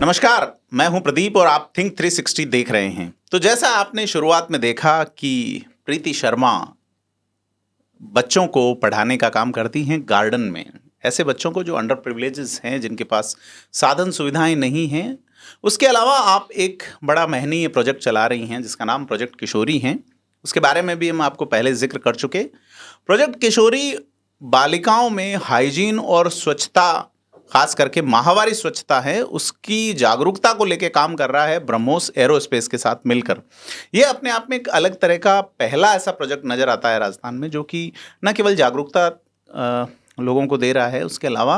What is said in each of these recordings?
नमस्कार, मैं हूं प्रदीप और आप थिंक 360 देख रहे हैं। तो जैसा आपने शुरुआत में देखा कि प्रीति शर्मा बच्चों को पढ़ाने का काम करती हैं गार्डन में। ऐसे बच्चों को जो अंडर प्रिविलेजेस हैं, जिनके पास साधन सुविधाएं नहीं हैं। उसके अलावा आप एक बड़ा महनीय प्रोजेक्ट चला रही हैं जिसका नाम प्रोजेक्ट किशोरी है। उसके बारे में भी हम आपको पहले जिक्र कर चुके। प्रोजेक्ट किशोरी बालिकाओं में हाइजीन और स्वच्छता, खास करके माहवारी स्वच्छता है, उसकी जागरूकता को लेकर काम कर रहा है ब्रह्मोस एरोस्पेस के साथ मिलकर। ये अपने आप में एक अलग तरह का पहला ऐसा प्रोजेक्ट नजर आता है राजस्थान में, जो कि न केवल जागरूकता लोगों को दे रहा है, उसके अलावा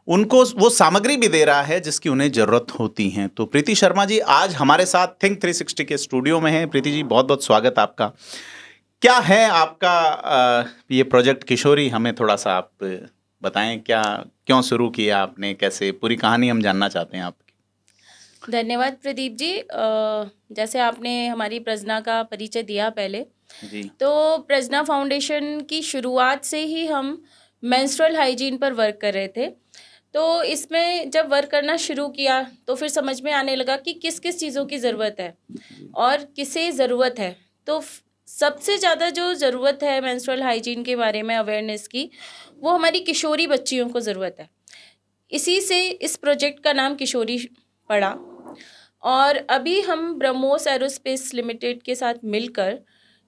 उनको वो सामग्री भी दे रहा है जिसकी उन्हें जरूरत होती है। तो प्रीति शर्मा जी आज हमारे साथ थिंक 360 के स्टूडियो में हैं। प्रीति जी, बहुत बहुत स्वागत आपका। क्या है आपका ये प्रोजेक्ट किशोरी, हमें थोड़ा सा आप बताएं, क्या क्यों शुरू किया आपने, कैसे, पूरी कहानी हम जानना चाहते हैं आपकी। धन्यवाद प्रदीप जी। जैसे आपने हमारी प्रजना का परिचय दिया पहले जी, तो प्रजना फाउंडेशन की शुरुआत से ही हम मेंस्ट्रुअल हाइजीन पर वर्क कर रहे थे। तो इसमें जब वर्क करना शुरू किया तो फिर समझ में आने लगा कि किस किस चीज़ों की ज़रूरत है और किसे ज़रूरत है। तो सबसे ज़्यादा जो ज़रूरत है मेंस्ट्रुअल हाइजीन के बारे में अवेयरनेस की, वो हमारी किशोरी बच्चियों को ज़रूरत है। इसी से इस प्रोजेक्ट का नाम किशोरी पड़ा और अभी हम ब्रह्मोस एरोस्पेस लिमिटेड के साथ मिलकर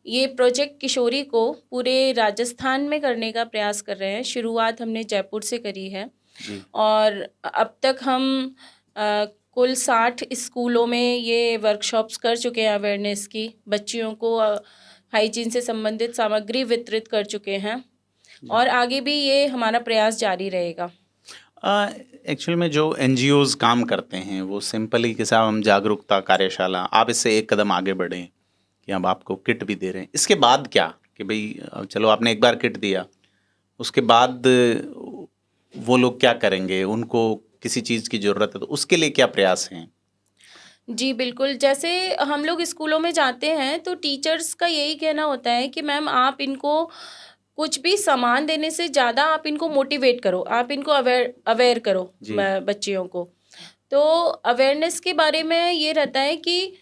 ये प्रोजेक्ट किशोरी को पूरे राजस्थान में करने का प्रयास कर रहे हैं। शुरुआत हमने जयपुर से करी है और अब तक हम कुल 60 स्कूलों में ये वर्कशॉप्स कर चुके हैं। अवेयरनेस की, बच्चियों को हाइजीन से संबंधित सामग्री वितरित कर चुके हैं और आगे भी ये हमारा प्रयास जारी रहेगा। एक्चुअल में जो NGOs काम करते हैं वो सिंपली के साथ हम जागरूकता कार्यशाला, आप इससे एक कदम आगे बढ़ें कि अब आपको किट भी दे रहे हैं। इसके बाद क्या कि भाई चलो आपने एक बार किट दिया, उसके बाद वो लोग क्या करेंगे, उनको किसी चीज़ की ज़रूरत है तो उसके लिए क्या प्रयास हैं? जी बिल्कुल, जैसे हम लोग स्कूलों में जाते हैं तो टीचर्स का यही कहना होता है कि मैम आप इनको कुछ भी सामान देने से ज़्यादा आप इनको मोटिवेट करो, आप इनको अवेयर करो बच्चियों को। तो अवेयरनेस के बारे में ये रहता है कि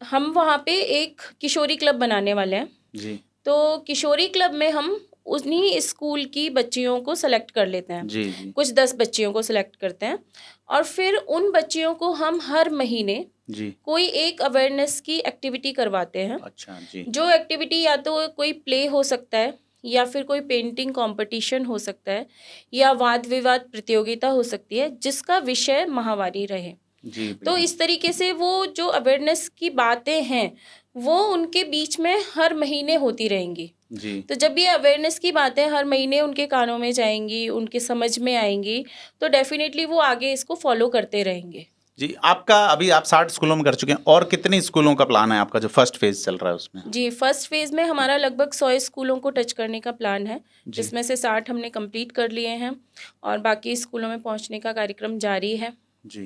हम वहाँ पे एक किशोरी क्लब बनाने वाले हैं। जी, तो किशोरी क्लब में हम उन्हीं स्कूल की बच्चियों को सेलेक्ट कर लेते हैं। जी, जी, कुछ 10 बच्चियों को सेलेक्ट करते हैं और फिर उन बच्चियों को हम हर महीने जी, कोई एक अवेयरनेस की एक्टिविटी करवाते हैं। अच्छा जी, जो एक्टिविटी या तो कोई प्ले हो सकता है या फिर कोई पेंटिंग कंपटीशन हो सकता है या वाद विवाद प्रतियोगिता हो सकती है जिसका विषय माहवारी रहे। जी, तो इस तरीके से वो जो अवेयरनेस की बातें हैं वो उनके बीच में हर महीने होती रहेंगी। जी, तो जब ये अवेयरनेस की बातें हर महीने उनके कानों में जाएंगी, उनके समझ में आएंगी, तो डेफिनेटली वो आगे इसको फॉलो करते रहेंगे। जी। आपका अभी आप 60 स्कूलों में कर चुके हैं, और कितने स्कूलों का प्लान है आपका जो फर्स्ट फेज चल रहा है उसमें? जी, फर्स्ट फेज़ में हमारा लगभग 100 स्कूलों को टच करने का प्लान है, जी, जिसमें से 60 हमने कंप्लीट कर लिए हैं और बाकी स्कूलों में पहुंचने का कार्यक्रम जारी है। जी।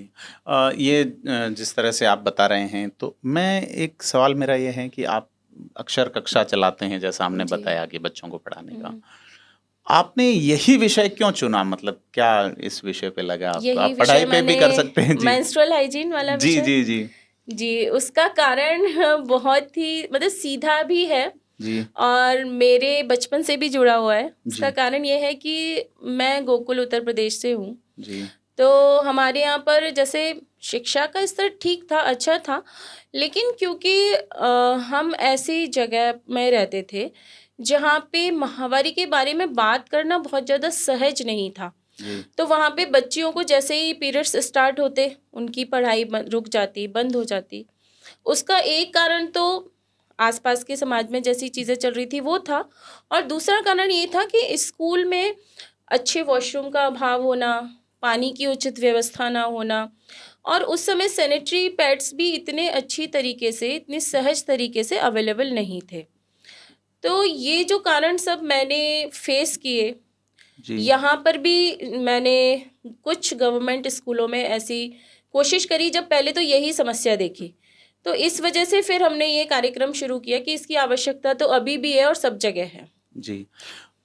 ये जिस तरह से आप बता रहे हैं, तो मैं एक सवाल मेरा ये है कि आप अक्षर कक्षा चलाते हैं, जैसा हमने जी। बताया कि बच्चों को पढ़ाने का। आपने यही विषय क्यों चुना? मतलब क्या इस विषय पे लगा आपको? यही आप पढ़ाई विषय पे भी मैंने कर सकते हैं। जी, मेंस्ट्रुअल हाइजीन वाला जी, विषय। जी, जी, जी, उसका कारण बहुत ही मतलब सीधा भी है जी, और मेरे बचपन से भी जुड़ा हुआ है। उसका जी, कारण ये है कि मैं गोकुल उत्तर प्रदेश से हूँ। जी, तो हमारे यहाँ पर जैसे शिक्षा का स्तर ठीक था, अच्छा था, लेकिन क्योंकि हम ऐसी जगह में रहते थे जहाँ पे माहवारी के बारे में बात करना बहुत ज़्यादा सहज नहीं था। जी, तो वहाँ पे बच्चियों को जैसे ही पीरियड्स स्टार्ट होते, उनकी पढ़ाई रुक जाती, बंद हो जाती। उसका एक कारण तो आसपास के समाज में जैसी चीज़ें चल रही थी वो था और दूसरा कारण ये था कि स्कूल में अच्छे वॉशरूम का अभाव होना, पानी की उचित व्यवस्था ना होना और उस समय सैनिटरी पैड्स भी इतने अच्छी तरीके से, इतनी सहज तरीके से अवेलेबल नहीं थे। तो ये जो कारण सब मैंने फेस किए, जी। यहाँ पर भी मैंने कुछ गवर्नमेंट स्कूलों में ऐसी कोशिश करी जब पहले तो यही समस्या देखी। तो इस वजह से फिर हमने ये कार्यक्रम शुरू किया कि इसकी आवश्यकता तो अभी भी है और सब जगह है। जी।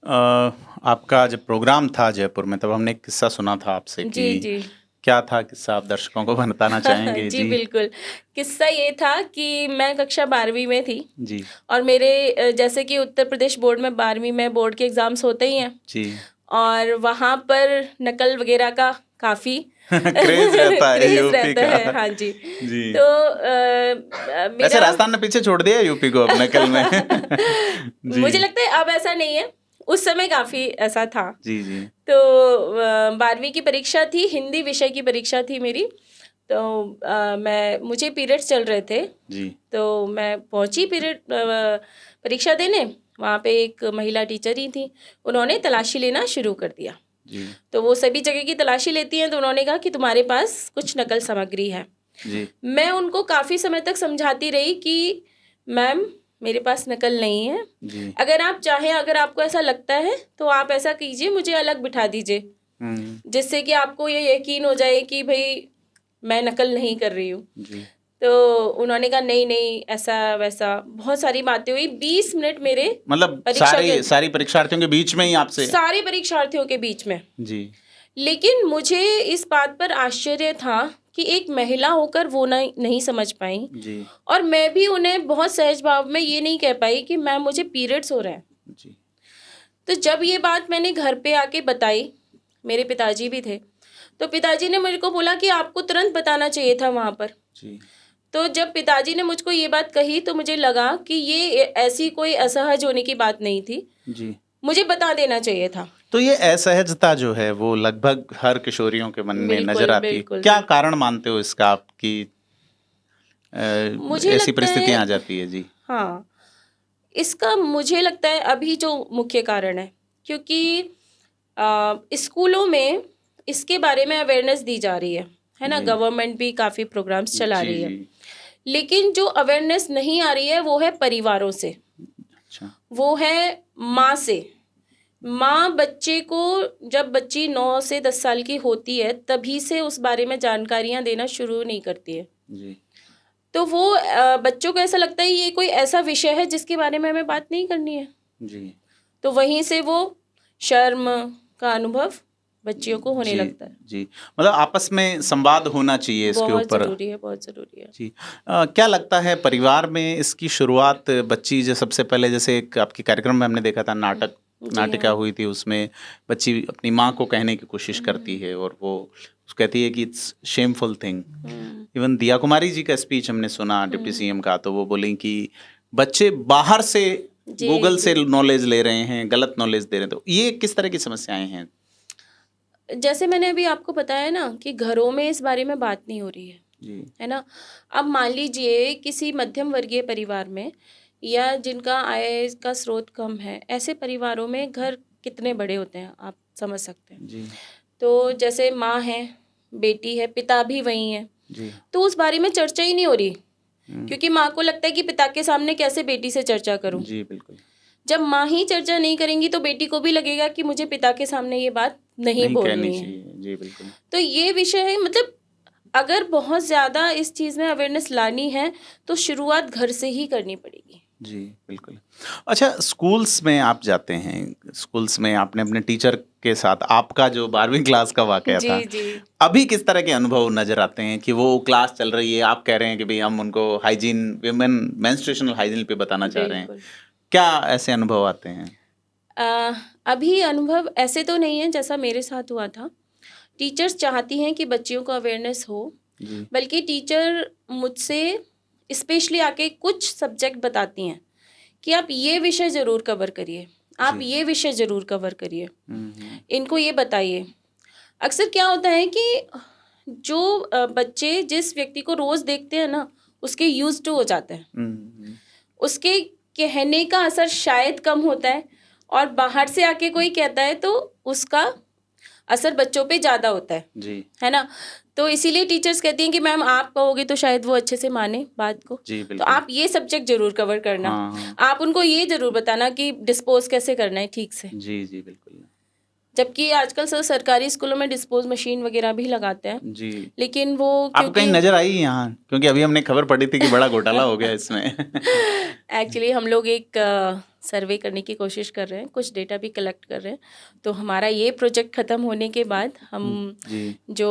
आपका जब प्रोग्राम था जयपुर में, तब हमने एक किस्सा सुना था आपसे जी, कि जी। क्या था किस्सा, आप दर्शकों को बताना चाहेंगे? जी बिल्कुल। किस्सा ये था कि मैं कक्षा 12वीं में थी जी और मेरे जैसे कि उत्तर प्रदेश बोर्ड में 12वीं में बोर्ड के एग्ज़ाम्स होते ही हैं जी और वहाँ पर नकल वगैरह का काफ़ी क्रेज रहता है क्रेज यूपी रहता का। है। हाँ जी। जी तो वैसे मेरा राजस्थान ने पीछे छोड़ दिया यूपी को अब नकल में। जी मुझे लगता है अब ऐसा नहीं है, उस समय काफ़ी ऐसा था। जी जी तो 12वीं की परीक्षा थी, हिंदी विषय की परीक्षा थी मेरी। तो मुझे पीरियड्स चल रहे थे, जी तो मैं पहुंची परीक्षा देने। वहाँ पे एक महिला टीचर ही थी, उन्होंने तलाशी लेना शुरू कर दिया। जी तो वो सभी जगह की तलाशी लेती हैं, तो उन्होंने कहा कि तुम्हारे पास कुछ नकल सामग्री है। जी मैं उनको काफ़ी समय तक समझाती रही कि मैम मेरे पास नकल नहीं है, जी अगर आप चाहें, अगर आपको ऐसा लगता है तो आप ऐसा कीजिए, मुझे अलग बिठा दीजिए, जिससे कि आपको ये यकीन हो जाए कि भाई मैं नकल नहीं कर रही हूँ। जी तो उन्होंने कहा नहीं नहीं, ऐसा वैसा बहुत सारी बातें हुई। 20 मिनट मेरे मतलब परीक्षा के सारी परीक्षार्थियों के बीच में ही आपसे? सारे परीक्षार्थियों के बीच में। जी लेकिन मुझे इस बात पर आश्चर्य था कि एक महिला होकर वो नहीं समझ पाई, जी और मैं भी उन्हें बहुत सहज भाव में ये नहीं कह पाई कि मैम मुझे पीरियड्स हो रहे हैं। जी तो जब ये बात मैंने घर पे आके बताई, मेरे पिताजी भी थे, तो पिताजी ने मुझे को बोला कि आपको तुरंत बताना चाहिए था वहाँ पर। जी तो जब पिताजी ने मुझको ये बात कही तो मुझे लगा कि ये ऐसी कोई असहज होने की बात नहीं थी, जी मुझे बता देना चाहिए था। तो ये असहजता जो है वो लगभग हर किशोरियों के मन में नजर बिल्कुल आती है। बिल्कुल क्या बिल्कुल। कारण मानते हो इसका आपकी मुझे ऐसी लगता है, परिस्थितियां आ जाती है? जी हाँ, इसका मुझे लगता है अभी जो मुख्य कारण है, क्योंकि स्कूलों में इसके बारे में अवेयरनेस दी जा रही है ना, जी गवर्नमेंट भी काफ़ी प्रोग्राम्स चला जी रही है। जी लेकिन जो अवेयरनेस नहीं आ रही है वो है परिवारों से, अच्छा वो है माँ से। माँ बच्चे को, जब बच्ची 9 से 10 साल की होती है तभी से उस बारे में जानकारियाँ देना शुरू नहीं करती है। जी तो वो बच्चों को ऐसा लगता है ये कोई ऐसा विषय है जिसके बारे में हमें बात नहीं करनी है। जी तो वहीं से वो शर्म का अनुभव बच्चियों को होने जी लगता है। जी मतलब आपस में संवाद होना चाहिए इसके बहुत ऊपर। ज़रूरी है, बहुत ज़रूरी है। जी क्या लगता है परिवार में इसकी शुरुआत बच्ची जो सबसे पहले, जैसे एक आपके कार्यक्रम में हमने देखा था नाटक जी नाटिका हाँ। हुई थी, उसमें बच्ची अपनी माँ को कहने की कोशिश करती है और वो कहती है कि इट्स शेमफुल थिंग। इवन दिया कुमारी जी का स्पीच हमने सुना डिप्टी सीएम का, तो वो बोली कि बच्चे बाहर से जी गूगल से जी। नॉलेज ले रहे हैं, गलत नॉलेज दे रहे हैं। तो ये किस तरह की समस्याएं हैं? जैसे मैंने अभी आपको बताया ना कि घरों में इस बारे में बात नहीं हो रही जी है ना। अब मान लीजिए किसी मध्यम वर्गीय परिवार में, या जिनका आय का स्रोत कम है, ऐसे परिवारों में घर कितने बड़े होते हैं आप समझ सकते हैं। जी तो जैसे माँ है, बेटी है, पिता भी वही है, जी तो उस बारे में चर्चा ही नहीं हो रही, हम्म, क्योंकि माँ को लगता है कि पिता के सामने कैसे बेटी से चर्चा करूं। जी बिल्कुल जब माँ ही चर्चा नहीं करेंगी तो बेटी को भी लगेगा कि मुझे पिता के सामने ये बात नहीं नहीं कहनी बोलनी है। चाहिए। जी बिल्कुल तो ये विषय है, मतलब अगर बहुत ज़्यादा इस चीज़ में अवेयरनेस लानी है तो शुरुआत घर से ही करनी पड़ेगी। जी बिल्कुल। अच्छा, स्कूल्स में आप जाते हैं, स्कूल्स में आपने अपने टीचर के साथ आपका जो 12वीं क्लास का वाकया जी था, जी। अभी किस तरह के अनुभव नज़र आते हैं कि वो क्लास चल रही है, आप कह रहे हैं कि भई हम उनको हाइजीन, विमेन मेंस्ट्रुएशनल हाइजीन पे बताना चाह रहे हैं। बिल्कुल। क्या ऐसे अनुभव आते हैं? अ, अभी अनुभव ऐसे तो नहीं है जैसा मेरे साथ हुआ था। टीचर्स चाहती हैं कि बच्चियों को अवेयरनेस हो, जी, बल्कि टीचर मुझसे स्पेशली आके कुछ सब्जेक्ट बताती हैं कि आप ये विषय ज़रूर कवर करिए, आप जी। ये विषय ज़रूर कवर करिए, हुँ। इनको ये बताइए। अक्सर क्या होता है कि जो बच्चे जिस व्यक्ति को रोज़ देखते हैं ना, उसके यूज्ड टू हो जाते हैं। हुँ। उसके कहने का असर शायद कम होता है, और बाहर से आके कोई कहता है तो उसका असर बच्चों पे ज़्यादा होता जी, है ना। तो इसीलिए टीचर्स कहती हैं कि मैम आप कहोगे तो शायद वो अच्छे से माने बात को, जी तो बिल्कुल। आप ये सब्जेक्ट ज़रूर कवर करना। हाँ, हाँ। आप उनको ये ज़रूर बताना कि डिस्पोज़ कैसे करना है ठीक से। जी, जी बिल्कुल। जबकि आजकल सर सरकारी स्कूलों में डिस्पोज मशीन वगैरह भी लगाते हैं, जी। लेकिन वो आपको कहीं क्योंकि नजर आई यहाँ? क्योंकि अभी हमने खबर पढ़ी थी कि बड़ा घोटाला हो गया इसमें। एक्चुअली हम लोग एक सर्वे करने की कोशिश कर रहे हैं, कुछ डेटा भी कलेक्ट कर रहे हैं, तो हमारा ये प्रोजेक्ट ख़त्म होने के बाद हम जी। जो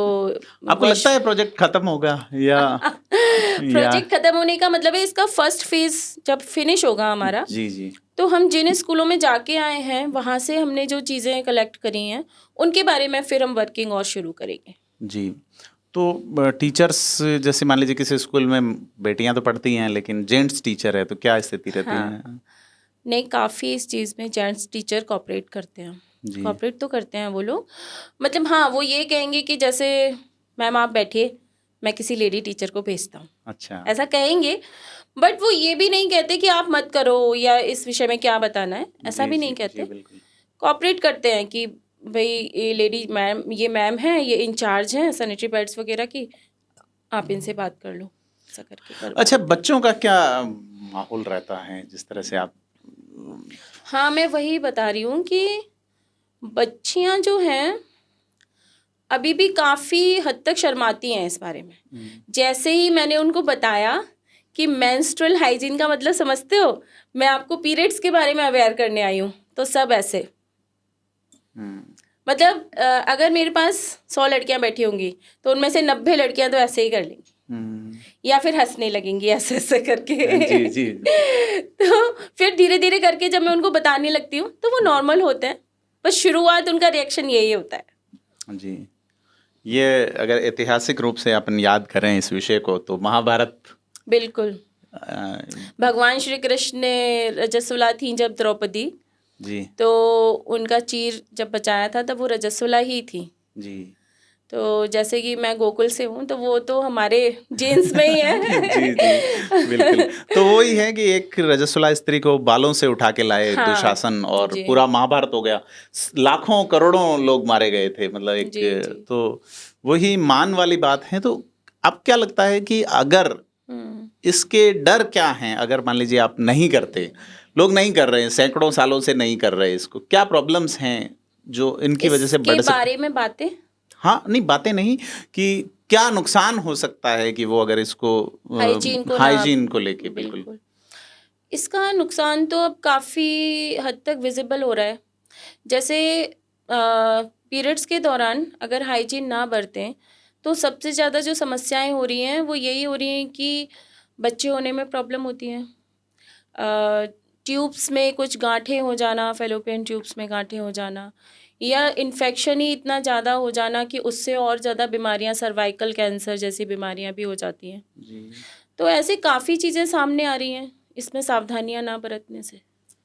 आपको लगता है प्रोजेक्ट खत्म होगा या प्रोजेक्ट खत्म होने का मतलब है इसका फर्स्ट फेज जब फिनिश होगा हमारा, जी जी तो हम जिन स्कूलों में जाके आए हैं वहाँ से हमने जो चीज़ें कलेक्ट करी हैं उनके बारे में फिर हम वर्किंग और शुरू करेंगे। जी। तो टीचर्स जैसे मान लीजिए किसी स्कूल में बेटियां तो पढ़ती हैं लेकिन जेंट्स टीचर है, तो क्या स्थिति रहती हाँ। है? नहीं, काफ़ी इस चीज़ में जेंट्स टीचर कॉपरेट करते हैं, जी। कॉपरेट तो करते हैं वो लोग। मतलब हाँ, वो ये कहेंगे कि जैसे मैम आप बैठिए, मैं किसी लेडी टीचर को भेजता हूँ, अच्छा। ऐसा कहेंगे। बट वो ये भी नहीं कहते कि आप मत करो या इस विषय में क्या बताना है, ऐसा जी भी जी नहीं जी कहते। बिल्कुल। कॉपरेट करते हैं कि भाई ये लेडी मैम, ये मैम है, ये इंचार्ज हैं सैनिटरी पैड्स वगैरह की, आप इनसे बात कर लो, ऐसा करके करवा अच्छा, देते हैं। बच्चों का क्या माहौल रहता है जिस तरह से आप? हाँ, मैं वही बता रही हूँ कि बच्चियाँ जो हैं अभी भी काफ़ी हद तक शर्माती हैं इस बारे में। जैसे ही मैंने उनको बताया कि मेंस्ट्रुअल हाइजीन का मतलब समझते हो, मैं आपको पीरियड्स के बारे में अवेयर करने आई हूँ, तो सब ऐसे मतलब अगर मेरे पास 100 लड़कियां बैठी होंगी तो उनमें से 90 लड़कियां तो ऐसे ही कर लेंगी या फिर हंसने लगेंगी ऐसे ऐसे करके। जी जी तो फिर धीरे धीरे करके जब मैं उनको बताने लगती हूँ तो वो नॉर्मल होते हैं, बस शुरुआत उनका रिएक्शन यही होता है। जी। ये अगर ऐतिहासिक रूप से अपन याद करें इस विषय को तो महाभारत, बिल्कुल, भगवान श्री कृष्ण ने रजस्वला थी जब द्रौपदी, जी तो उनका चीर जब बचाया था तब वो रजस्वला ही थी। जी तो जैसे कि मैं गोकुल से हूँ तो वो तो हमारे जीन्स में ही है। जी जी बिल्कुल। तो वही है कि एक रजस्वला स्त्री को बालों से उठा के लाए हाँ, दुशासन और जी। पूरा महाभारत हो गया, लाखों करोड़ों लोग मारे गए थे, मतलब एक जी, जी। तो वही मान वाली बात है। तो अब क्या लगता है कि अगर इसके डर क्या हैं? अगर मान लीजिए आप नहीं करते, लोग नहीं कर रहे हैं, सैकड़ों सालों से नहीं कर रहे, इसको क्या प्रॉब्लम्स हैं जो इनकी वजह से बढ़ इसके सकते? बारे में बातें, हाँ, नहीं बातें नहीं, कि क्या नुकसान हो सकता है कि वो अगर इसको हाइजीन को लेके बिल्कुल। इसका नुकसान तो अब काफ़ी हद तक विजिबल हो रहा है। जैसे पीरियड्स के दौरान अगर हाइजीन ना बरतें तो सबसे ज़्यादा जो समस्याएं हो रही हैं वो यही हो रही हैं कि बच्चे होने में प्रॉब्लम होती हैं, ट्यूब्स में कुछ गांठें हो जाना, फेलोपियन ट्यूब्स में गांठें हो जाना, या इन्फेक्शन ही इतना ज़्यादा हो जाना कि उससे और ज़्यादा बीमारियां, सर्वाइकल कैंसर जैसी बीमारियां भी हो जाती हैं। जी तो ऐसी काफ़ी चीज़ें सामने आ रही हैं इसमें सावधानियां ना बरतने से।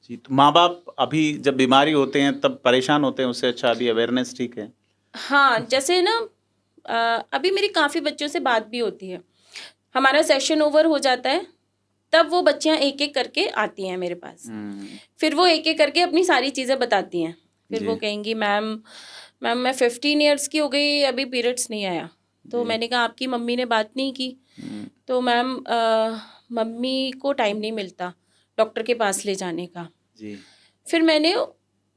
जी। तो माँ बाप अभी जब बीमारी होते हैं तब परेशान होते हैं, उससे अच्छा अभी अवेयरनेस ठीक है। हाँ, जैसे ना अभी मेरी काफ़ी बच्चों से बात भी होती है, हमारा सेशन ओवर हो जाता है तब वो बच्चियां एक एक करके आती हैं मेरे पास, फिर वो एक एक करके अपनी सारी चीज़ें बताती हैं। फिर जी वो कहेंगी मैम मैं 15 ईयर्स की हो गई, अभी पीरियड्स नहीं आया। तो जी मैंने कहा आपकी मम्मी ने बात नहीं की? तो मैम मम्मी को टाइम नहीं मिलता डॉक्टर के पास ले जाने का। जी फिर मैंने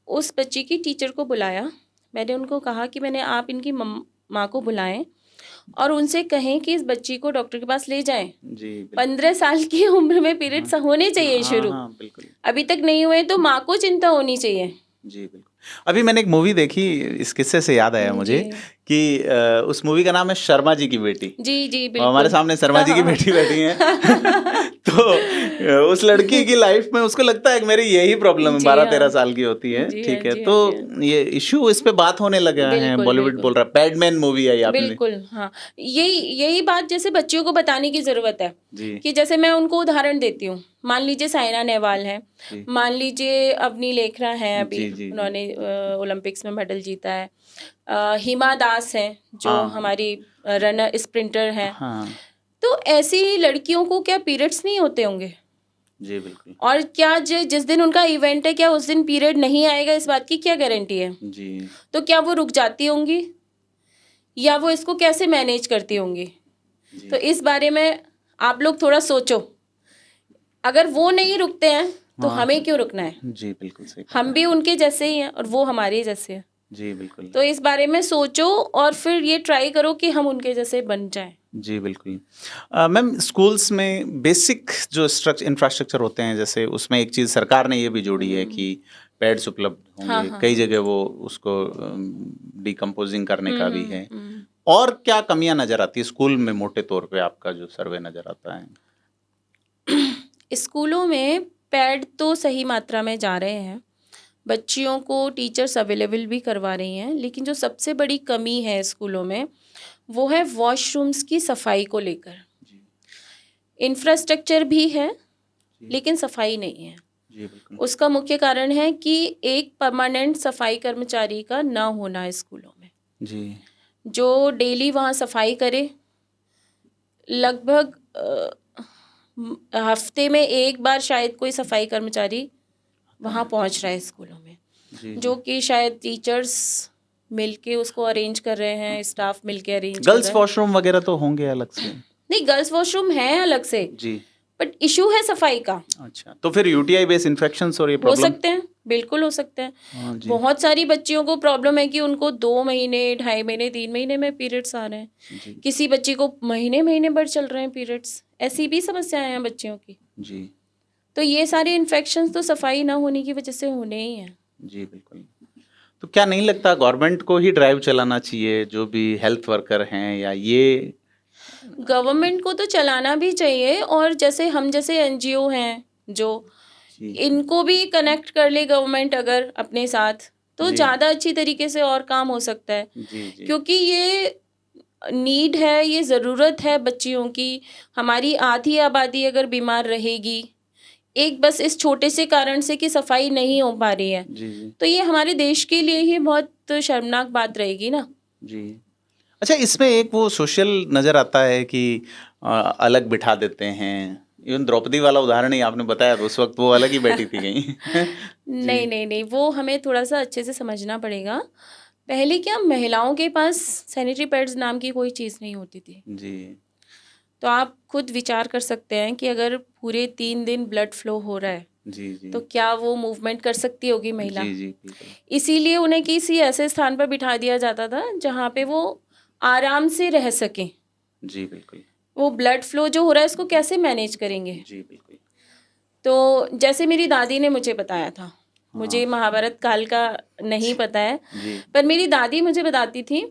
उस बच्ची की टीचर को बुलाया, मैंने उनको कहा कि मैंने आप इनकी माँ को बुलाएं और उनसे कहें कि इस बच्ची को डॉक्टर के पास ले जाएं। जी 15 साल की उम्र में पीरियड्स होने चाहिए हाँ शुरू, हाँ बिल्कुल। अभी तक नहीं हुए तो माँ को चिंता होनी चाहिए। जी बिल्कुल। अभी मैंने एक मूवी देखी, इस किस्से से याद आया मुझे जी कि उस मूवी का नाम है शर्मा जी की बेटी। जी जी और हमारे बिल्कुल। सामने शर्मा जी की बेटी बैठी हैं। तो उस लड़की की लाइफ में उसको लगता है कि मेरी यही प्रॉब्लम है, जी 12-13 हाँ, साल की होती है, जी हाँ, ठीक है। जी तो हाँ, जी हाँ। ये इशू इस पे बात होने लगा है, बिल्कुल बॉलीवुड बिल्कुल बोल रहा है, पैडमैन मूवी आई आपने? बिल्कुल, हाँ, यही यही बात जैसे बच्चियों को बताने की ज़रूरत है जी कि जैसे मैं उनको उदाहरण देती हूँ, मान लीजिए साइना नेहवाल है, जी मान लीजिए अवनी लेखरा हैं, अभी जी जी जी उन्होंने ओलंपिक्स में मेडल जीता है, हिमा दास हैं जो हाँ हमारी रनर स्प्रिंटर हैं। हाँ तो ऐसी लड़कियों को क्या पीरियड्स नहीं होते होंगे? जी बिल्कुल। और क्या जिस दिन उनका इवेंट है क्या उस दिन पीरियड नहीं आएगा, इस बात की क्या गारंटी है? जी तो क्या वो रुक जाती होंगी या वो इसको कैसे मैनेज करती होंगी? तो जी इस बारे में आप लोग थोड़ा सोचो। अगर वो नहीं रुकते हैं तो हाँ हमें क्यों रुकना है? जी बिल्कुल सही कहा। हम भी उनके जैसे ही हैं और वो हमारे जैसे हैं। जी बिल्कुल। तो इस बारे में सोचो और फिर ये ट्राई करो कि हम उनके जैसे बन जाएं। जी बिल्कुल। मैम, स्कूल्स में बेसिक जो इंफ्रास्ट्रक्चर होते हैं, जैसे उसमें एक चीज़ सरकार ने ये भी जोड़ी है कि पैड्स उपलब्ध हाँ होंगे, हाँ कई हाँ। जगह वो उसको डिकम्पोजिंग करने का भी है। हम्म। और क्या कमियां नज़र आती है स्कूल में, मोटे तौर पे आपका जो सर्वे नज़र आता है? स्कूलों में पैड तो सही मात्रा में जा रहे हैं, बच्चियों को टीचर्स अवेलेबल भी करवा रही हैं, लेकिन जो सबसे बड़ी कमी है स्कूलों में वो है वॉशरूम्स की सफाई को लेकर। जी इंफ्रास्ट्रक्चर भी है जी लेकिन सफाई नहीं है। जी बिल्कुल। उसका मुख्य कारण है कि एक परमानेंट सफाई कर्मचारी का ना होना स्कूलों में, जी जो डेली वहाँ सफाई करे। लगभग हफ्ते में एक बार शायद कोई सफाई कर्मचारी वहाँ पहुँच रहा है स्कूलों में, जी जो जी। कि शायद टीचर्स मिलके उसको अरेंज कर रहे हैं, स्टाफ मिलके अरेंज कर गर्ल्स रहा है। वॉशरूम वगैरह तो होंगे अलग से? नहीं, गर्ल्स वॉशरूम है अलग से, जी। बट इशू है सफाई का। अच्छा, तो फिर यूटीआई बेस्ड इन्फेक्शंस और ये हो प्रॉब्लम? सकते हैं, बिल्कुल हो सकते हैं। हाँ जी बहुत सारी बच्चियों को प्रॉब्लम है कि उनको 2 महीने, 2.5 महीने, 3 महीने में पीरियड्स आ रहे हैं। जी किसी बच्ची को महीने महीने भर चल रहे हैं पीरियड्स। ऐसी भी समस्याएं हैं बच्चियों की। जी तो ये सारे इन्फेक्शंस तो सफाई ना होने की वजह से होने ही हैं। जी बिल्कुल। तो क्या नहीं लगता गवर्नमेंट को ही ड्राइव चलाना चाहिए, जो भी हेल्थ वर्कर हैं, या ये? गवर्नमेंट को तो चलाना भी चाहिए, और जैसे हम जैसे एनजीओ हैं जो, जी इनको भी कनेक्ट कर ले गवर्नमेंट अगर अपने साथ, तो जी ज़्यादा अच्छी तरीके से और काम हो सकता है। जी जी क्योंकि ये नीड है, ये ज़रूरत है बच्चियों की। हमारी आधी आबादी अगर बीमार रहेगी एक बस इस छोटे से कारण से कि सफाई नहीं हो पा रही है, जी जी तो ये हमारे देश के लिए ही बहुत शर्मनाक बात रहेगी ना। जी। अच्छा, इसमें एक वो सोशल नज़र आता है कि अलग बिठा देते हैं। इवन द्रौपदी वाला उदाहरण ही आपने बताया, तो उस वक्त वो अलग ही बैठी थी कहीं। जी नहीं नहीं नहीं, वो हमें थोड़ा सा अच्छे से समझना पड़ेगा। पहले क्या महिलाओं के पास सैनिटरी पैड्स नाम की कोई चीज़ नहीं होती थी। जी तो आप खुद विचार कर सकते हैं कि अगर पूरे 3 दिन ब्लड फ्लो हो रहा है जी जी तो क्या वो मूवमेंट कर सकती होगी महिला। जी जी बिल्कुल। इसीलिए उन्हें किसी ऐसे स्थान पर बिठा दिया जाता था जहाँ पे वो आराम से रह सकें। जी बिल्कुल। वो ब्लड फ्लो जो हो रहा है उसको कैसे मैनेज करेंगे। जी बिल्कुल। तो जैसे मेरी दादी ने मुझे बताया था, मुझे हाँ महाभारत काल का नहीं पता है, जी पर मेरी दादी मुझे बताती थी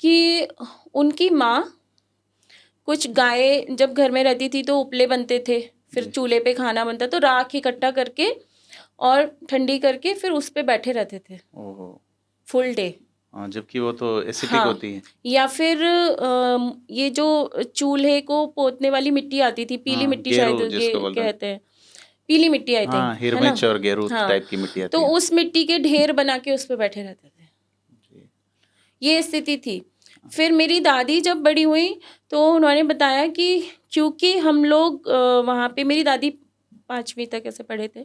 कि उनकी माँ, कुछ गाय जब घर में रहती थी तो उपले बनते थे, फिर जी। चूल्हे पे खाना बनता, तो राख इकट्ठा करके और ठंडी करके फिर उस पे बैठे रहते थे ओहो। Full day. हाँ, जबकि वो तो एसिडिक हाँ, होती है। या फिर ये जो चूल्हे को पोतने वाली मिट्टी आती थी, पीली हाँ, मिट्टी शायद गेरू जिसको बोलते हैं। कहते हैं, पीली मिट्टी आई थिंक, हाँ, है ना। हिरमिच और गेरू हाँ, टाइप की मिट्टी तो आती है। उस मिट्टी के ढेर बना के उस पे बैठे रहते थे। जी ये स्थिति थी। फिर मेरी दादी जब बड़ी हुई तो उन्होंने बताया कि क्योंकि हम लोग वहाँ पे, मेरी दादी 5वीं तक ऐसे पढ़े थे,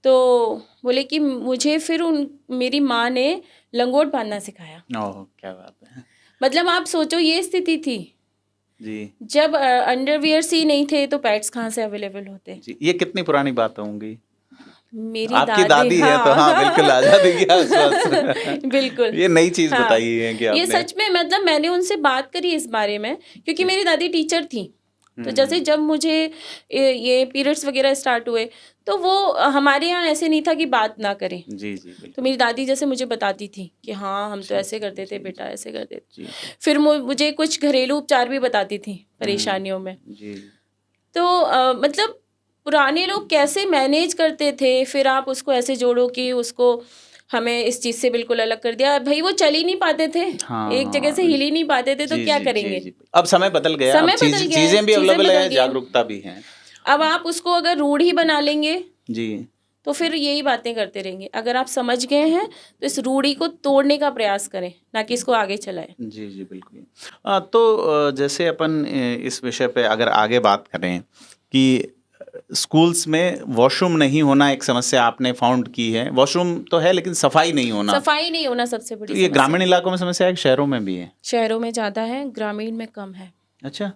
तो बोले कि मुझे फिर मेरी माँ ने लंगोट बांधना सिखाया। ओह, क्या बात है। मतलब आप सोचो ये स्थिति थी। जी जब अंडरवियर्स ही नहीं थे तो पैड्स कहाँ से अवेलेबल होते। जी। ये कितनी पुरानी बात होंगी? मेरी आपकी दादी, दादी है तो हाँ। हाँ, बिल्कुल आजादी के आसपास। बिल्कुल। ये नई चीज हाँ, बताई है कि ये आपने। सच में, मतलब मैंने उनसे बात करी इस बारे में, क्योंकि जी मेरी दादी टीचर थी। तो जैसे हम्म। जब मुझे ये पीरियड्स वगैरह स्टार्ट हुए तो वो हमारे यहाँ ऐसे नहीं था कि बात ना करें। जी जी तो बिल्कुल। मेरी दादी जैसे मुझे बताती थी कि हाँ हम तो जी ऐसे करते थे जी बेटा, जी ऐसे करते थे। जी जी। फिर मुझे कुछ घरेलू उपचार भी बताती थी परेशानियों में। जी तो मतलब पुराने लोग कैसे मैनेज करते थे, फिर आप उसको ऐसे जोड़ो कि उसको हमें इस चीज़ से बिल्कुल अलग कर दिया। भाई वो चल ही नहीं पाते थे, एक जगह से हाँ हिल ही नहीं पाते थे, तो जी क्या जी जी करेंगे। जी। अब समय बदल गया, अब समय बदल गया है, चीजें भी चीज़ें अवेलेबल बदल है, गई हैं। जागरूकता भी है। अब आप उसको अगर रूढ़ी बना लेंगे जी तो फिर यही बातें करते रहेंगे। अगर आप समझ गए हैं तो इस रूढ़ी को तोड़ने का प्रयास करें, ना कि इसको आगे चलाएं। जी जी बिल्कुल। तो जैसे अपन इस विषय पे अगर आगे बात करें कि स्कूल्स में वॉशरूम नहीं होना एक समस्या आपने फाउंड की है। वॉशरूम तो है लेकिन सफाई नहीं होना। सफाई नहीं होना सबसे तो बड़ी ये समस्या ग्रामीण है। इलाकों में समस्या है कि शहरों में भी है? शहरों में ज़्यादा है, ग्रामीण में कम है। अच्छा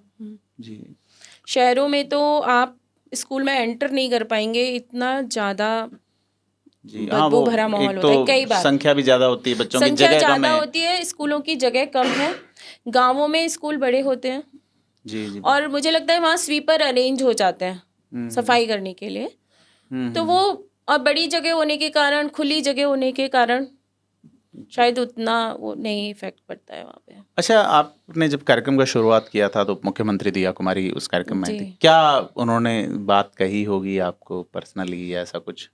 जी शहरों में तो आप स्कूल में एंटर नहीं कर पाएंगे, इतना ज़्यादा जी हाँ, बदबू वो भरा एक माहौल होता है कई तो बार। संख्या भी ज्यादा होती है, बच्चों की संख्या जगह कम ज़्यादा है। होती है, स्कूलों की जगह कम है, गाँवों में स्कूल बड़े होते हैं जी जी। और मुझे लगता है वहाँ स्वीपर अरेंज हो जाते हैं सफाई करने के लिए। तो वो और बड़ी जगह होने के कारण, खुली जगह होने के कारण शायद उतना वो नहीं इफेक्ट पड़ता है वहाँ पे। अच्छा, आपने जब कार्यक्रम का शुरुआत किया था तो मुख्यमंत्री दिया कुमारी उस कार्यक्रम में जी। थे, क्या उन्होंने बात कही होगी आपको पर्सनली या ऐसा कुछ?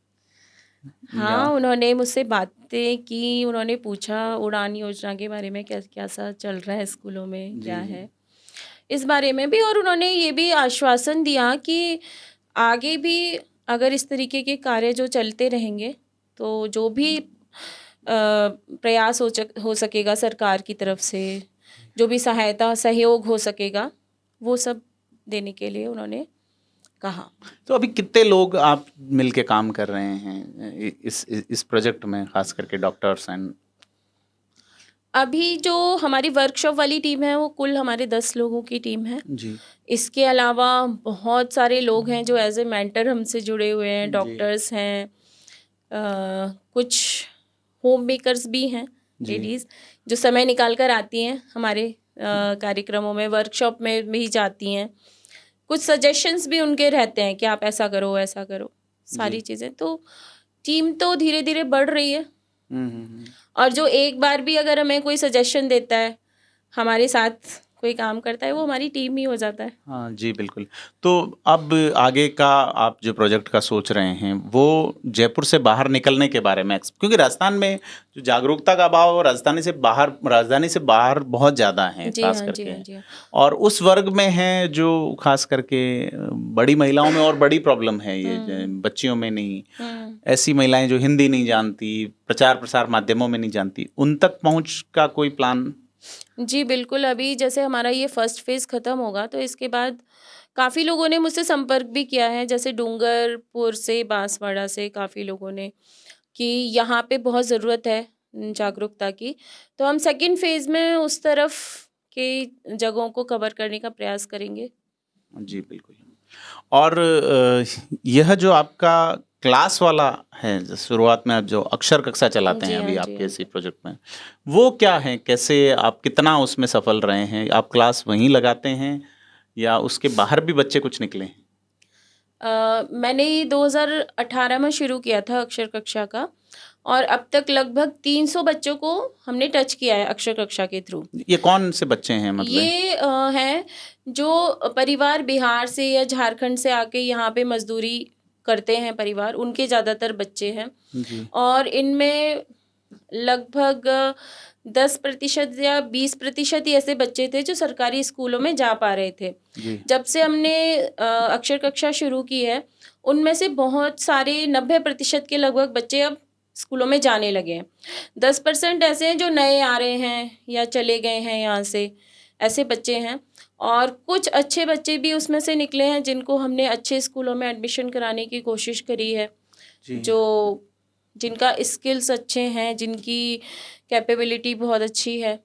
या हाँ, उन्होंने मुझसे बातें की, उन्होंने पूछा उड़ान योजना के बारे में, कैसा चल रहा है स्कूलों में, जी क्या जी है इस बारे में भी। और उन्होंने ये भी आश्वासन दिया कि आगे भी अगर इस तरीके के कार्य जो चलते रहेंगे तो जो भी प्रयास हो सकेगा सरकार की तरफ से, जो भी सहायता सहयोग हो सकेगा, वो सब देने के लिए उन्होंने कहा। तो अभी कितने लोग आप मिलके काम कर रहे हैं इस प्रोजेक्ट में, खास करके डॉक्टर्स एंड? अभी जो हमारी वर्कशॉप वाली टीम है वो कुल हमारे 10 लोगों की टीम है। जी इसके अलावा बहुत सारे लोग हैं जो एज ए मेंटर हमसे जुड़े हुए हैं, जी डॉक्टर्स हैं, कुछ होम मेकर्स भी हैं, जी लेडीज़ जो समय निकाल कर आती हैं हमारे कार्यक्रमों में, वर्कशॉप में भी जाती हैं। कुछ सजेशंस भी उनके रहते हैं कि आप ऐसा करो, ऐसा करो, सारी जी। चीज़ें। तो टीम तो धीरे धीरे बढ़ रही है हम्म। और जो एक बार भी अगर हमें कोई सजेशन देता है, हमारे साथ कोई काम करता है, वो हमारी टीम ही हो जाता है। हाँ जी, बिल्कुल। तो अब आगे का आप जो प्रोजेक्ट का सोच रहे हैं वो जयपुर से बाहर निकलने के बारे में, क्योंकि राजस्थान में जो जागरूकता का अभाव और राजधानी से बाहर बहुत ज़्यादा है जी खास हाँ, जी करके, हाँ, जी हाँ। और उस वर्ग में है जो खास करके बड़ी महिलाओं में और बड़ी प्रॉब्लम है ये, बच्चियों में नहीं। ऐसी महिलाएं जो हिंदी नहीं जानती, प्रचार प्रसार माध्यमों में नहीं जानती, उन तक पहुंच का कोई प्लान? जी बिल्कुल, अभी जैसे हमारा ये फर्स्ट फेज़ ख़त्म होगा तो इसके बाद काफ़ी लोगों ने मुझसे संपर्क भी किया है, जैसे डूंगरपुर से, बांसवाड़ा से काफ़ी लोगों ने, कि यहाँ पे बहुत ज़रूरत है जागरूकता की। तो हम सेकंड फेज़ में उस तरफ की जगहों को कवर करने का प्रयास करेंगे। जी बिल्कुल। और यह जो आपका क्लास वाला है, जो शुरुआत में आप जो अक्षर कक्षा चलाते हैं जी हाँ, अभी जी आपके हाँ। इसी प्रोजेक्ट में, वो क्या है? कैसे आप कितना उसमें सफल रहे हैं? आप क्लास वहीं लगाते हैं या उसके बाहर भी बच्चे कुछ निकले हैं? मैंने ये 2018 में शुरू किया था अक्षर कक्षा का और अब तक लगभग 300 बच्चों को हमने टच किया है अक्षर कक्षा के थ्रू। ये कौन से बच्चे हैं मतलब? ये हैं जो परिवार बिहार से या झारखंड से आके यहाँ पे मजदूरी करते हैं परिवार, उनके ज़्यादातर बच्चे हैं। जी और इनमें लगभग 10% या 20% ही ऐसे बच्चे थे जो सरकारी स्कूलों में जा पा रहे थे। जी जब से हमने अक्षर कक्षा शुरू की है, उनमें से बहुत सारे 90% के लगभग बच्चे अब स्कूलों में जाने लगे हैं। 10% ऐसे हैं जो नए आ रहे हैं या चले गए हैं यहाँ से, ऐसे बच्चे हैं। और कुछ अच्छे बच्चे भी उसमें से निकले हैं जिनको हमने अच्छे स्कूलों में एडमिशन कराने की कोशिश करी है, जी जो जिनका स्किल्स अच्छे हैं, जिनकी कैपेबिलिटी बहुत अच्छी है,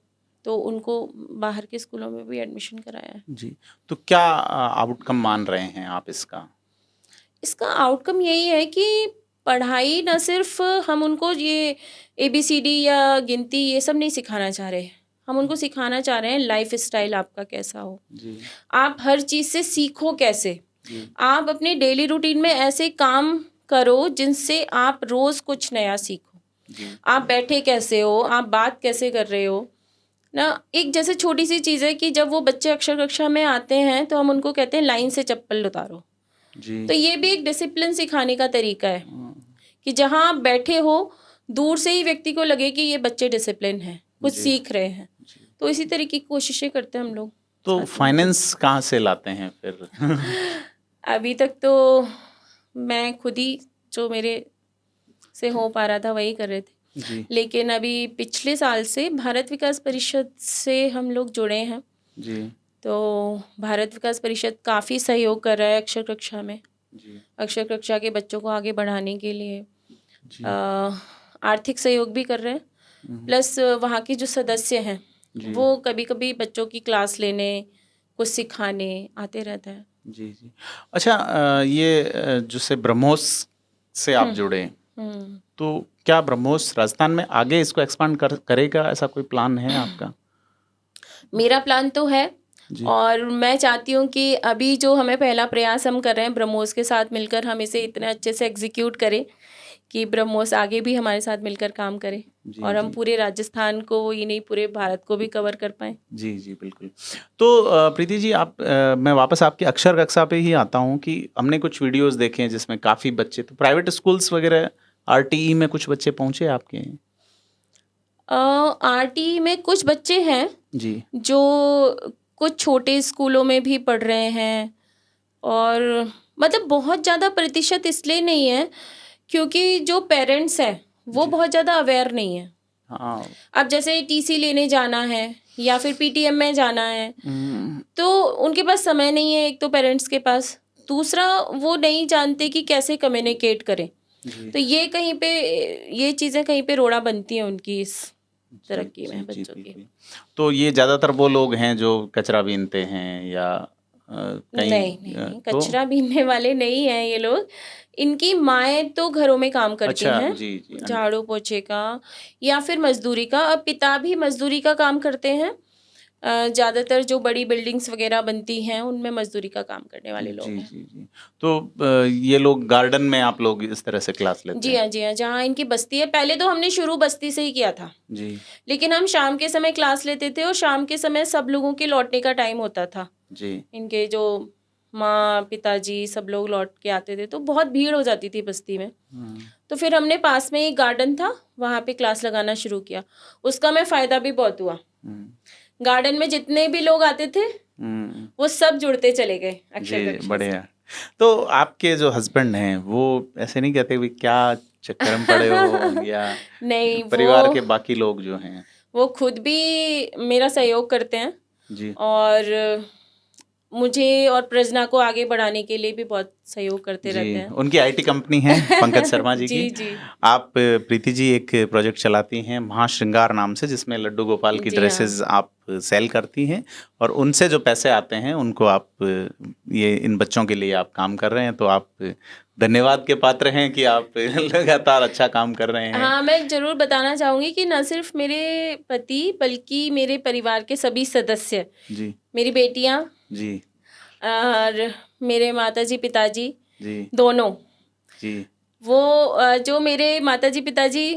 तो उनको बाहर के स्कूलों में भी एडमिशन कराया है। जी। तो क्या आउटकम मान रहे हैं आप इसका? इसका आउटकम यही है कि पढ़ाई न सिर्फ हम उनको ये ABCD या गिनती ये सब नहीं सिखाना चाह रहे, हम उनको सिखाना चाह रहे हैं लाइफ स्टाइल आपका कैसा हो, जी आप हर चीज़ से सीखो कैसे, जी आप अपने डेली रूटीन में ऐसे काम करो जिनसे आप रोज़ कुछ नया सीखो। जी आप बैठे कैसे हो, आप बात कैसे कर रहे हो ना। एक जैसे छोटी सी चीज़ है कि जब वो बच्चे अक्षर कक्षा में आते हैं तो हम उनको कहते हैं लाइन से चप्पल उतारो। जी तो ये भी एक डिसिप्लिन सिखाने का तरीका है हाँ, कि जहाँ आप बैठे हो, दूर से ही व्यक्ति को लगे कि ये बच्चे डिसिप्लिन हैं, कुछ जी सीख रहे हैं। जी। तो इसी तरीके की कोशिशें करते हैं हम लोग तो साथ में। फाइनेंस कहाँ से लाते हैं फिर? अभी तक तो मैं खुद ही जो मेरे से हो पा रहा था वही कर रहे थे, जी लेकिन अभी पिछले साल से भारत विकास परिषद से हम लोग जुड़े हैं। जी तो भारत विकास परिषद काफ़ी सहयोग कर रहा है अक्षर कक्षा में, जी अक्षर कक्षा के बच्चों को आगे बढ़ाने के लिए जी आर्थिक सहयोग भी कर रहे हैं। प्लस वहाँ के जो सदस्य हैं जी वो कभी कभी बच्चों की क्लास लेने, कुछ सिखाने आते रहते हैं। जी जी। अच्छा, ये जो से ब्रह्मोस से आप जुड़े, हम्म तो क्या ब्रह्मोस राजस्थान में आगे इसको एक्सपांड करेगा, ऐसा कोई प्लान है आपका? मेरा प्लान तो है जी। और मैं चाहती हूँ कि अभी जो हमें पहला प्रयास हम कर रहे हैं ब्रह्मोस के साथ मिलकर, हम इसे इतने अच्छे से एग्जीक्यूट करें कि ब्रह्मोस आगे भी हमारे साथ मिलकर काम करे जी, और हम जी। पूरे राजस्थान को ही नहीं पूरे भारत को भी कवर कर पाएँ। जी, जी, बिल्कुल। तो प्रीति जी, मैं वापस आपकी अक्षर कक्षा पे ही आता हूँ कि हमने कुछ वीडियोज़ देखे हैं जिसमें काफ़ी बच्चे, तो प्राइवेट स्कूल्स वगैरह आरटीई में कुछ बच्चे पहुँचे आपके? आरटी में कुछ बच्चे हैं जी, जो कुछ छोटे स्कूलों में भी पढ़ रहे हैं और मतलब बहुत ज़्यादा प्रतिशत इसलिए नहीं है क्योंकि जो पेरेंट्स हैं वो जी। बहुत ज़्यादा अवेयर नहीं है। हाँ। अब जैसे टीसी लेने जाना है या फिर पीटीएम में जाना है हुँ, तो उनके पास समय नहीं है, एक तो पेरेंट्स के पास, दूसरा वो नहीं जानते कि कैसे कम्युनिकेट करें। जी। तो ये कहीं पे ये चीज़ें कहीं पे रोड़ा बनती हैं उनकी इस जी, तरक्की जी, में जी, बच्चों की। बिल्कुल। तो ये ज़्यादातर वो लोग हैं जो कचरा बीनते हैं या नहीं, कहीं नहीं, तो कचरा बीनने वाले नहीं हैं ये लोग। इनकी माएँ तो घरों में काम करती अच्छा, हैं, जी, जी, झाड़ू पोछे का या फिर मज़दूरी का। अब पिता भी मज़दूरी का काम करते हैं। ज़्यादातर जो बड़ी बिल्डिंग्स वगैरह बनती हैं, उनमें मज़दूरी का काम करने वाले लोग जी, हैं। जी, जी। तो ये लोग गार्डन में आप लोग इस तरह से क्लास लेते जी हैं? हाँ, जी हाँ, जहाँ इनकी बस्ती है, पहले तो हमने शुरू बस्ती से ही किया था, जी, लेकिन हम शाम के समय क्लास लेते थे और शाम के समय सब लोगों के लौटने का टाइम होता था। जी। इनके जो माँ, पिताजी सब लोग लौट के आते थे, तो बहुत भीड़ हो जाती थी बस्ती में। हुँ, तो फिर हमने पास में एक गार्डन था, वहाँ पे क्लास लगाना शुरू किया। उसका हमें फ़ायदा भी बहुत हुआ। हुँ, गार्डन में जितने भी लोग आते थे, हुँ। वो सब जुड़ते चले गए अक्षर जी, कक्षा से। बढ़िया। तो आपके जो हस्बैंड हैं, वो ऐसे नहीं कहते भी क्या चक्कर में पड़े हो, या नहीं, परिवार के बाकी लोग जो हैं? वो खुद भी मेरा सहयोग करते हैं जी, और मुझे और प्रज्ञा को आगे बढ़ाने के लिए भी बहुत सहयोग करते जी। रहते हैं। उनकी आईटी कंपनी है पंकज शर्मा जी की। जी, जी। आप प्रीति जी एक प्रोजेक्ट चलाती हैं महाश्रृंगार नाम से, जिसमें लड्डू गोपाल की जी हाँ। ड्रेसेस आप सेल करती हैं और उनसे जो पैसे आते हैं उनको आप ये इन बच्चों के लिए आप काम कर रहे हैं। तो आप धन्यवाद के पात्र हैं कि आप लगातार अच्छा काम कर रहे हैं। हाँ, मैं ज़रूर बताना चाहूँगी कि न सिर्फ़ मेरे पति बल्कि मेरे परिवार के सभी सदस्य, जी, मेरी बेटियाँ जी, और मेरे माताजी, पिताजी जी, दोनों, जी। वो जो मेरे माताजी, पिताजी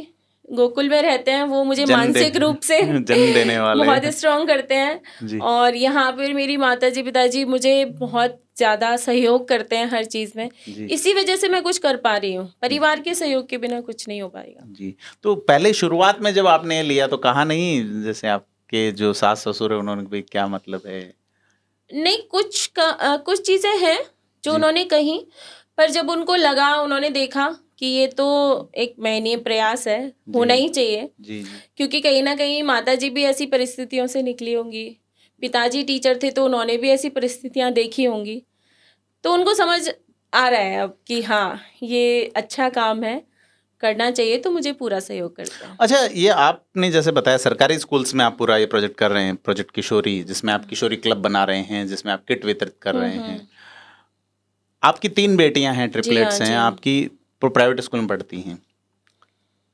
गोकुल में रहते हैं, वो मुझे जन्म दे मानसिक रूप से जन्म देने वाले। बहुत स्ट्रॉन्ग करते हैं जी, और यहाँ पर मेरी माताजी, पिताजी मुझे बहुत ज़्यादा सहयोग करते हैं हर चीज़ में। जी, इसी वजह से मैं कुछ कर पा रही हूँ। परिवार के सहयोग के बिना कुछ नहीं हो पाएगा। जी। तो पहले शुरुआत में जब आपने लिया तो कहा नहीं, जैसे आपके जो सास-ससुर है उन्होंने, भई क्या मतलब है? नहीं, कुछ चीज़ें हैं जो जी, उन्होंने कहीं, पर जब उनको लगा, उन्होंने देखा कि ये तो एक महनीय प्रयास है, होना जी, ही चाहिए, जी, जी, क्योंकि कहीं न कहीं माताजी भी ऐसी परिस्थितियों से निकली होंगी, पिताजी टीचर थे तो उन्होंने भी ऐसी परिस्थितियाँ देखी होंगी, तो उनको समझ आ रहा है अब कि हाँ, ये अच्छा काम है, करना चाहिए, तो मुझे पूरा सहयोग करते हैं। अच्छा, ये आपने जैसे बताया सरकारी स्कूल्स में आप पूरा ये प्रोजेक्ट कर रहे हैं, प्रोजेक्ट किशोरी, जिसमें आप किशोरी क्लब बना रहे हैं, जिसमें आप किट वितरित कर हुँ, रहे हैं। हुँ। आपकी 3 बेटियाँ हैं, जी हाँ, ट्रिपलेट्स हैं, जी हाँ। आपकी प्राइवेट स्कूल में पढ़ती हैं।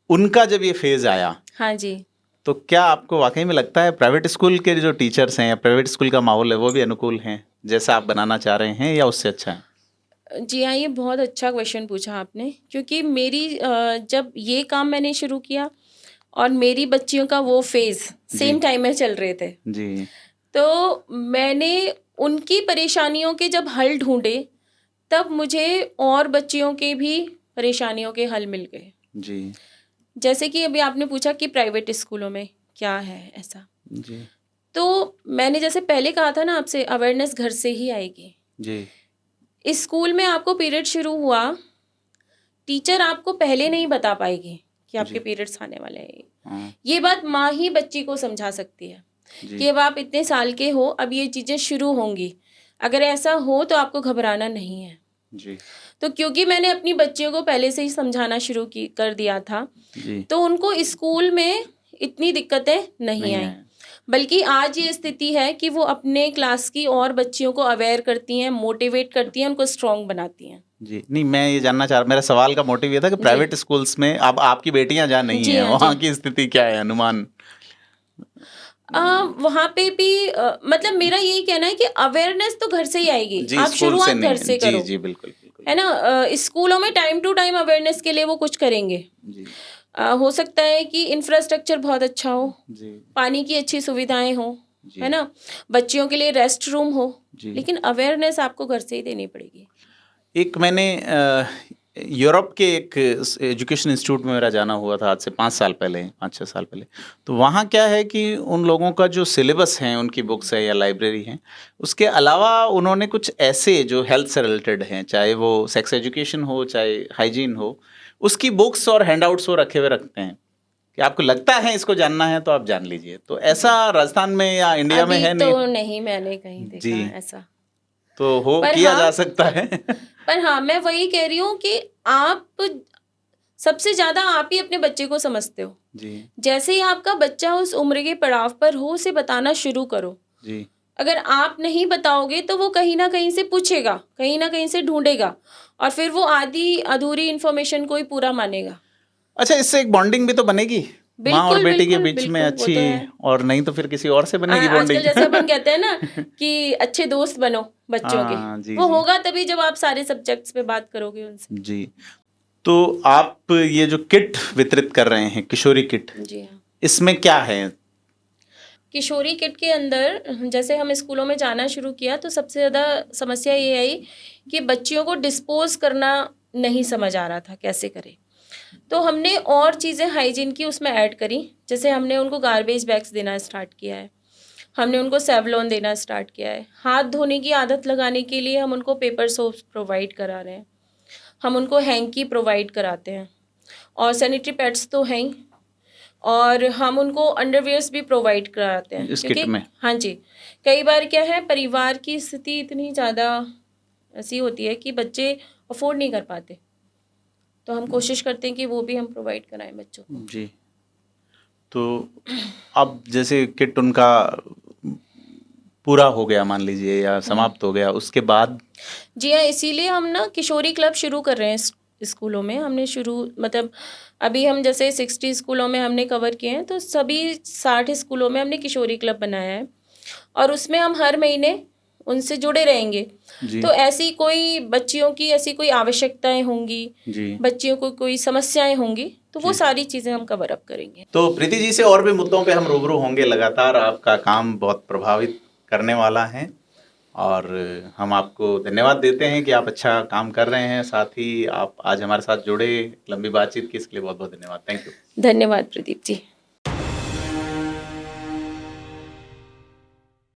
उनका जब ये फ़ेज़ आया, हाँ जी। तो क्या आपको वाक़ई में लगता है प्राइवेट स्कूल के जो टीचर्स हैं या प्राइवेट स्कूल का माहौल है, वो भी अनुकूल हैं, जैसा आप बनाना चाह रहे हैं, या उससे अच्छा है? जी हाँ, ये बहुत अच्छा क्वेश्चन पूछा आपने, क्योंकि जब ये काम मैंने शुरू किया और मेरी बच्चियों का वो फेज़ जी, सेम टाइम में चल रहे थे, जी, तो मैंने उनकी परेशानियों के जब हल ढूँढे, तब मुझे और बच्चियों के भी परेशानियों के हल मिल गए। जी, जैसे कि अभी आपने पूछा कि प्राइवेट स्कूलों में क्या है ऐसा? जी, तो मैंने जैसे पहले कहा था ना आपसे, अवेयरनेस घर से ही आएगी। जी, इस स्कूल में आपको पीरियड शुरू हुआ, टीचर आपको पहले नहीं बता पाएगी कि आपके जी, पीरियड्स आने वाले हैं। हाँ, ये बात माँ ही बच्ची को समझा सकती है जी, कि अब आप इतने साल के हो, अब ये चीज़ें शुरू होंगी। अगर ऐसा हो तो आपको घबराना नहीं है। जी, तो क्योंकि मैंने अपनी बच्चियों को पहले से ही समझाना शुरू कर दिया था, जी, तो उनको स्कूल में इतनी दिक्कतें नहीं नहीं आई। आया। बल्कि आज ये स्थिति है कि वो अपने क्लास की और बच्चियों को अवेयर करती हैं, मोटिवेट करती हैं, उनको स्ट्रॉन्ग बनाती हैं। जी, नहीं मैं ये जानना चाह रहा, मेरा सवाल का मोटिव ये था कि प्राइवेट स्कूल्स में अब आपकी बेटियां जहाँ नहीं जी हैं, हाँ, वहाँ जी। की स्थिति क्या है, अनुमान? वहाँ पे भी मतलब मेरा यही कहना है कि अवेयरनेस तो घर से ही आएगी। जी, आप स्कूल से शुरुआत घर नहीं। से जी, करो, जी, बिल्कुल, बिल्कुल। है ना? स्कूलों में टाइम टू टाइम अवेयरनेस के लिए वो कुछ करेंगे। जी, हो सकता है कि इंफ्रास्ट्रक्चर बहुत अच्छा हो, जी, पानी की अच्छी सुविधाएं हो, जी, है ना? बच्चियों के लिए रेस्ट रूम हो, जी। लेकिन अवेयरनेस आपको घर से ही देनी पड़ेगी। एक मैंने यूरोप के एक एजुकेशन इंस्टीट्यूट में मेरा जाना हुआ था आज से 5 साल पहले, 5-6 साल पहले। तो वहाँ क्या है कि उन लोगों का जो सिलेबस है, उनकी बुक्स है या लाइब्रेरी है, उसके अलावा उन्होंने कुछ ऐसे जो हेल्थ से रिलेटेड हैं, चाहे वो सेक्स एजुकेशन हो, चाहे हाइजीन हो, उसकी बुक्स और हैंडआउट्स वो रखे हुए रखते हैं कि आपको लगता है इसको जानना है तो आप जान लीजिए। तो ऐसा जी, राजस्थान में या इंडिया में अभी है तो नहीं? नहीं मैंने कहीं जी, देखा ऐसा। तो हो पर किया जा हाँ, सकता है। पर हाँ, मैं वही कह रही हूँ कि आप सबसे ज़्यादा आप ही अपने बच्चे को समझते हो। जी, जैसे ही आपका बच्चा उस उम्र के पड़ाव पर हो, उसे बताना शुरू करो। जी। अगर आप नहीं बताओगे तो वो कहीं न कहीं से पूछेगा, कहीं न कहीं से ढूँढेगा और फिर वो आधी अधूरी इन्फॉर्मेशन को ही पूरा मानेगा। अच्छा, इससे एक बॉन्डिंग भी तो बनेगी माँ और बिल्कुल, बेटी के बिल्कुल, बीच में बिल्कुल, वो अच्छी, तो है। और नहीं तो फिर किसी और से बनेगी आजकल बॉन्डिंग। जैसे अपन कहते हैं ना कि अच्छे दोस्त बनो बच्चों के, हाँ जी, वो जी, होगा तभी जब आप सारे सब्जेक्ट्स पे बात करोगे उनसे। जी। तो आप ये जो किट वितरित कर रहे हैं, किशोरी किट, जी हाँ। इसमें क्या है? किशोरी किट के अंदर जैसे हम स्कूलों में जाना शुरू किया तो सबसे ज़्यादा समस्या ये आई कि बच्चियों को डिस्पोज करना नहीं समझ आ रहा था कैसे करें। तो हमने और चीज़ें हाइजीन की उसमें ऐड करी। जैसे हमने उनको गार्बेज बैग्स देना स्टार्ट किया है, हमने उनको सेवलॉन देना स्टार्ट किया है, हाथ धोने की आदत लगाने के लिए हम उनको पेपर सोप्स प्रोवाइड करा रहे हैं, हम उनको हैंकी प्रोवाइड कराते हैं और सैनिटरी पैड्स तो हैं ही, और हम उनको अंडरवियर्स भी प्रोवाइड कराते हैं इस किट क्योंकि में? हाँ जी, कई बार क्या है परिवार की स्थिति इतनी ज़्यादा ऐसी होती है कि बच्चे अफोर्ड नहीं कर पाते, तो हम कोशिश करते हैं कि वो भी हम प्रोवाइड कराएं बच्चों को। जी। तो अब जैसे किट उनका पूरा हो गया मान लीजिए या समाप्त हो गया, उसके बाद? जी हाँ, इसीलिए हम ना किशोरी क्लब शुरू कर रहे हैं स्कूलों में। हमने शुरू मतलब अभी हम जैसे 60 स्कूलों में हमने कवर किए हैं, तो सभी 60 स्कूलों में हमने किशोरी क्लब बनाया है और उसमें हम हर महीने उनसे जुड़े रहेंगे। जी, तो ऐसी कोई बच्चियों की ऐसी कोई आवश्यकताएं होंगी, जी, बच्चियों को कोई समस्याएं होंगी, तो वो जी। सारी चीज़ें हम कवर अप करेंगे। तो प्रीति जी से और भी मुद्दों पे हम रूबरू होंगे लगातार। आपका काम बहुत प्रभावित करने वाला है और हम आपको धन्यवाद देते हैं कि आप अच्छा काम कर रहे हैं। साथ ही आप आज हमारे साथ जुड़े, लंबी बातचीत की, इसके लिए बहुत बहुत धन्यवाद। Thank you. धन्यवाद प्रदीप जी।